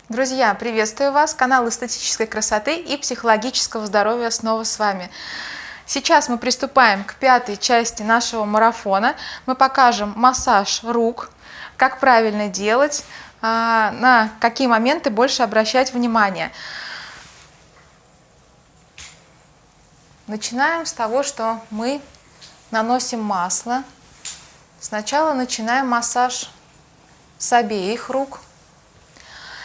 Друзья, приветствую вас! Канал эстетической красоты и психологического здоровья снова с вами. Сейчас мы приступаем к пятой части нашего марафона. Мы покажем массаж рук, как правильно делать, на какие моменты больше обращать внимание. Начинаем с того, что мы наносим масло. Сначала начинаем массаж с обеих рук.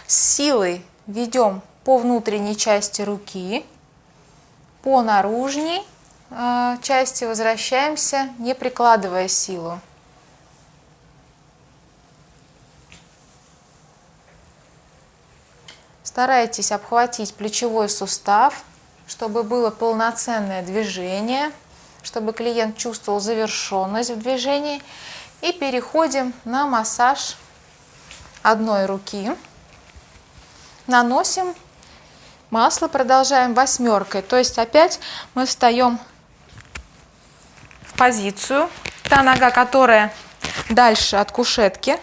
С силой ведем по внутренней части руки, по наружной части возвращаемся, не прикладывая силу. Старайтесь обхватить плечевой сустав, чтобы было полноценное движение, чтобы клиент чувствовал завершенность в движении. И переходим на массаж одной руки. Наносим масло, продолжаем восьмеркой, то есть опять мы встаем в позицию. Та нога, которая дальше от кушетки,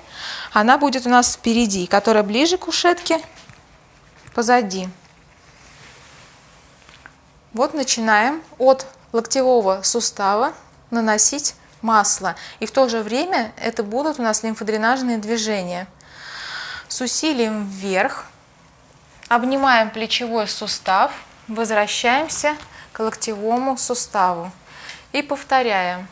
она будет у нас впереди, которая ближе к кушетке позади. Вот начинаем от локтевого сустава наносить масло, и в то же время это будут у нас лимфодренажные движения. С усилием вверх. Обнимаем плечевой сустав, возвращаемся к локтевому суставу и повторяем.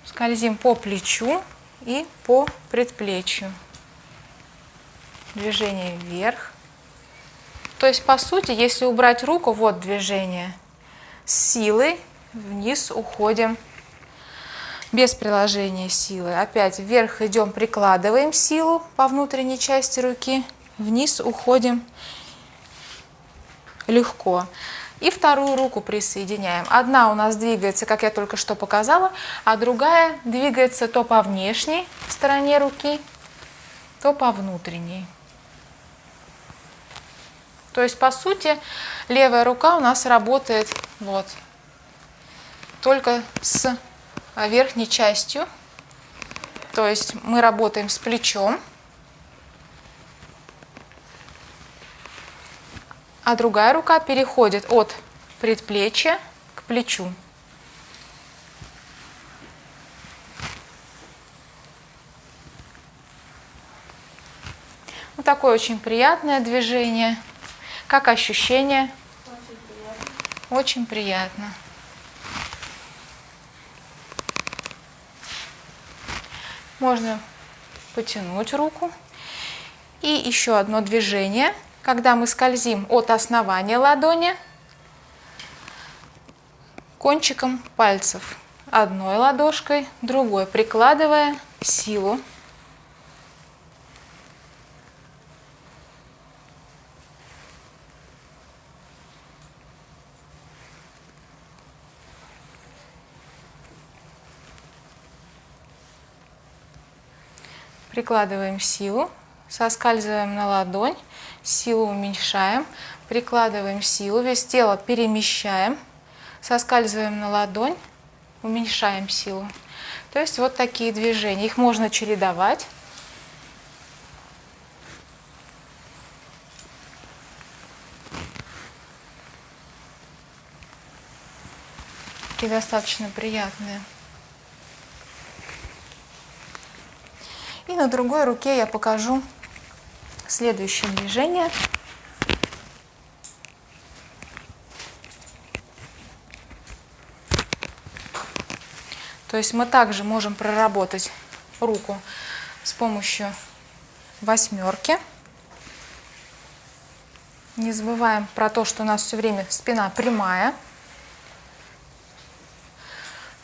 Скользим по плечу и по предплечью. Движение вверх. То есть, по сути, если убрать руку, вот движение. С силой вниз уходим. Без приложения силы. Опять вверх идем, прикладываем силу по внутренней части руки, вниз уходим легко. И вторую руку присоединяем. Одна у нас двигается, как я только что показала, а другая двигается то по внешней стороне руки, то по внутренней. То есть, по сути, левая рука у нас работает вот только с верхней частью, то есть мы работаем с плечом, а другая рука переходит от предплечья к плечу. Вот такое очень приятное движение. Как ощущение? Очень приятно. Очень приятно. Можно потянуть руку. И еще одно движение, когда мы скользим от основания ладони кончиком пальцев. Одной ладошкой, другой, прикладывая силу. Прикладываем силу, соскальзываем на ладонь, силу уменьшаем, прикладываем силу, вес тела перемещаем, соскальзываем на ладонь, уменьшаем силу. То есть вот такие движения. Их можно чередовать. Такие достаточно приятные. И на другой руке я покажу следующее движение. То есть мы также можем проработать руку с помощью восьмерки. Не забываем про то, что у нас все время спина прямая.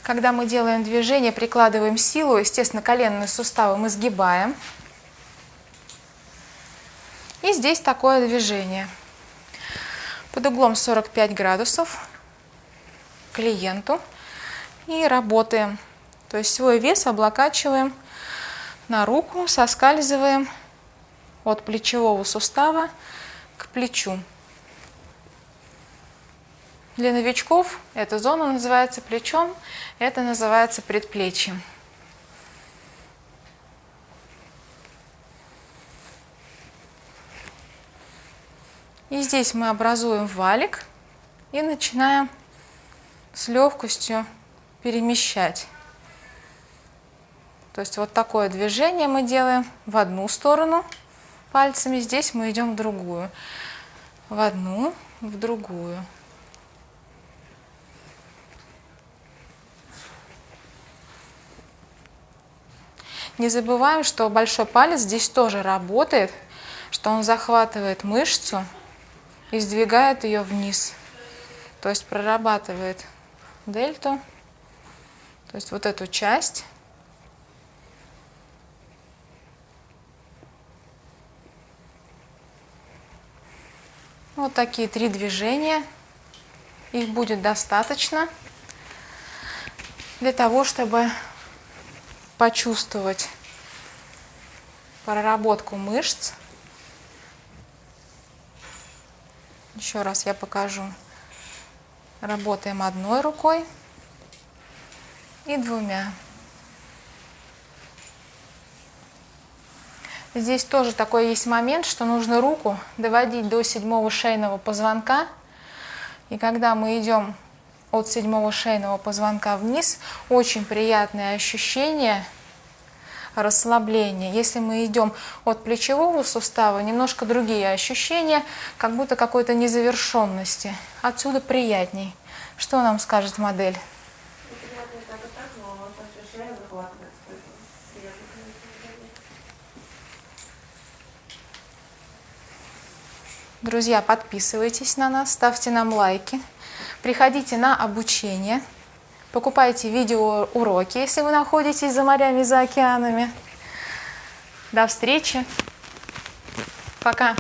Когда мы делаем движение, прикладываем силу, естественно, коленные суставы мы сгибаем. И здесь такое движение. Под углом 45 градусов к клиенту. И работаем. То есть свой вес облокачиваем на руку, соскальзываем от плечевого сустава к плечу. Для новичков эта зона называется плечом, это называется предплечьем. И здесь мы образуем валик и начинаем с легкостью перемещать. То есть вот такое движение мы делаем в одну сторону пальцами, здесь мы идем в другую. В одну, в другую. Не забываем, что большой палец здесь тоже работает, что он захватывает мышцу и сдвигает ее вниз. То есть прорабатывает дельту, то есть вот эту часть. Вот такие 3 движения. Их будет достаточно для того, чтобы почувствовать проработку мышц. Еще раз я покажу. Работаем одной рукой и 2. Здесь тоже такой есть момент, что нужно руку доводить до 7-го шейного позвонка. И когда мы идем от 7-го шейного позвонка вниз, очень приятное ощущение расслабления. Если мы идем от плечевого сустава, немножко другие ощущения, как будто какой-то незавершенности. Отсюда приятней. Что нам скажет модель? Друзья, подписывайтесь на нас, ставьте нам лайки, приходите на обучение, покупайте видеоуроки, если вы находитесь за морями, за океанами. До встречи. Пока.